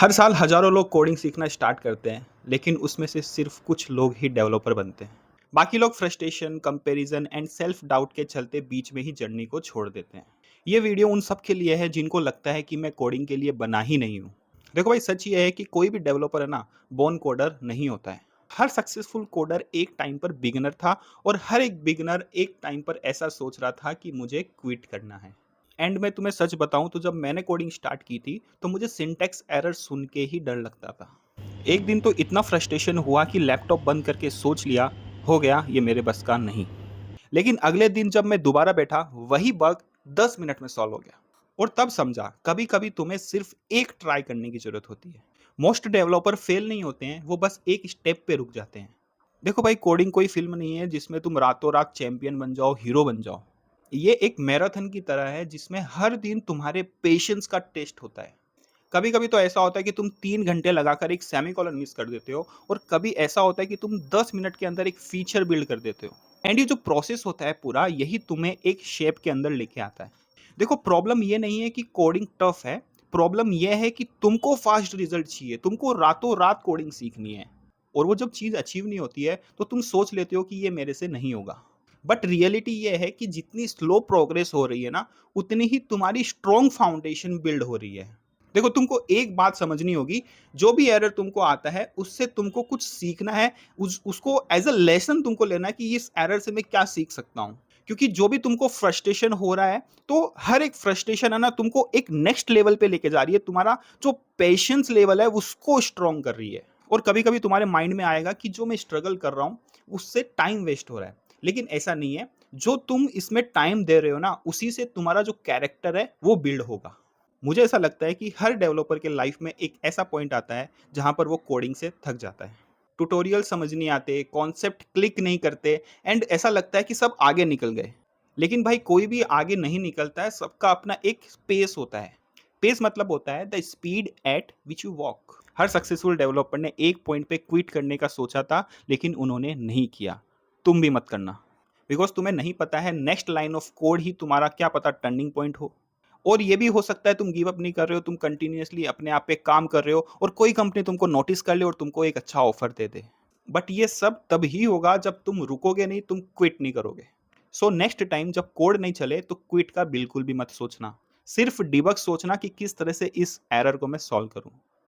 हर साल हजारों लोग कोडिंग सीखना स्टार्ट करते हैं, लेकिन उसमें से सिर्फ कुछ लोग ही डेवलपर बनते हैं। बाकी लोग frustration, comparison and self doubt के चलते बीच में ही जर्नी को छोड़ देते हैं। ये वीडियो उन सब के लिए है जिनको लगता है कि मैं कोडिंग के लिए बना ही नहीं हूँ। देखो भाई, सच ये है कि कोई भी डेवलपर है ना, बोर्न कोडर नहीं होता है। हर सक्सेसफुल कोडर एक टाइम पर बिगिनर था, और हर एक बिगिनर एक टाइम पर ऐसा सोच रहा था कि मुझे क्विट करना है। एंड मैं तुम्हें सच बताऊं तो जब मैंने कोडिंग स्टार्ट की थी तो मुझे सिंटैक्स एरर सुन के ही डर लगता था। एक दिन तो इतना फ्रस्ट्रेशन हुआ कि लैपटॉप बंद करके सोच लिया, हो गया, ये मेरे बस का नहीं। लेकिन अगले दिन जब मैं दोबारा बैठा, वही बग 10 मिनट में सॉल्व हो गया। और तब समझा, कभी कभी तुम्हें सिर्फ एक ट्राई करने की जरूरत होती है। मोस्ट डेवलपर फेल नहीं होते हैं, वो बस एक स्टेप पे रुक जाते हैं। देखो भाई, कोडिंग कोई फिल्म नहीं है जिसमें तुम रातों रात चैंपियन बन जाओ, हीरो बन जाओ। ये एक मैराथन की तरह है जिसमें हर दिन तुम्हारे पेशेंस का टेस्ट होता है। कभी कभी तो ऐसा होता है कि तुम 3 घंटे लगाकर एक सेमीकोलन मिस कर देते हो, और कभी ऐसा होता है कि तुम 10 मिनट के अंदर एक फीचर बिल्ड कर देते हो। एंड ये जो प्रोसेस होता है पूरा, यही तुम्हें एक शेप के अंदर लेके आता है। देखो, प्रॉब्लम ये नहीं है कि कोडिंग टफ है। प्रॉब्लम ये है कि तुमको फास्ट रिजल्ट चाहिए, तुमको रातों रात कोडिंग सीखनी है। और वो जब चीज़ अचीव नहीं होती है तो तुम सोच लेते हो कि ये मेरे से नहीं होगा। बट रियलिटी ये है कि जितनी स्लो प्रोग्रेस हो रही है ना, उतनी ही तुम्हारी स्ट्रॉन्ग फाउंडेशन बिल्ड हो रही है। देखो, तुमको एक बात समझनी होगी। जो भी एरर तुमको आता है, उससे तुमको कुछ सीखना है। उसको एज अ लेसन तुमको लेना है कि इस एरर से मैं क्या सीख सकता हूँ। क्योंकि जो भी तुमको फ्रस्ट्रेशन हो रहा है, तो हर एक फ्रस्ट्रेशन है ना, तुमको एक नेक्स्ट लेवल पे लेके जा रही है। तुम्हारा जो पेशेंस लेवल है उसको स्ट्रॉन्ग कर रही है। और कभी कभी तुम्हारे माइंड में आएगा कि जो मैं स्ट्रगल कर रहा हूँ, उससे टाइम वेस्ट हो रहा है। लेकिन ऐसा नहीं है। जो तुम इसमें टाइम दे रहे हो ना, उसी से तुम्हारा जो कैरेक्टर है वो बिल्ड होगा। मुझे ऐसा लगता है कि हर डेवलपर के लाइफ में एक ऐसा पॉइंट आता है जहां पर वो कोडिंग से थक जाता है। ट्यूटोरियल समझ नहीं आते, कॉन्सेप्ट क्लिक नहीं करते, एंड ऐसा लगता है कि सब आगे निकल गए। लेकिन भाई, कोई भी आगे नहीं निकलता है, सबका अपना एक पेस होता है। पेस मतलब होता है the speed at which you walk. Her successful developer ने एक पॉइंट पे क्विट करने का सोचा था, लेकिन उन्होंने नहीं किया। तुम भी मत करना। बिकॉज तुम्हें नहीं पता है नेक्स्ट लाइन ऑफ कोड ही तुम्हारा क्या पता टर्निंग पॉइंट हो। और ये भी हो सकता है तुम गिव अप नहीं कर रहे हो, तुम कंटिन्यूअसली अपने आप पे काम कर रहे हो, और कोई कंपनी तुमको नोटिस कर ले और तुमको एक अच्छा ऑफर दे दे। बट ये सब तब ही होगा जब तुम रुकोगे नहीं, तुम क्विट नहीं करोगे। सो नेक्स्ट टाइम जब कोड नहीं चले तो क्विट का बिल्कुल भी मत सोचना। सिर्फ डिबग सोचना कि किस तरह से इस एरर को मैं सॉल्व करूं।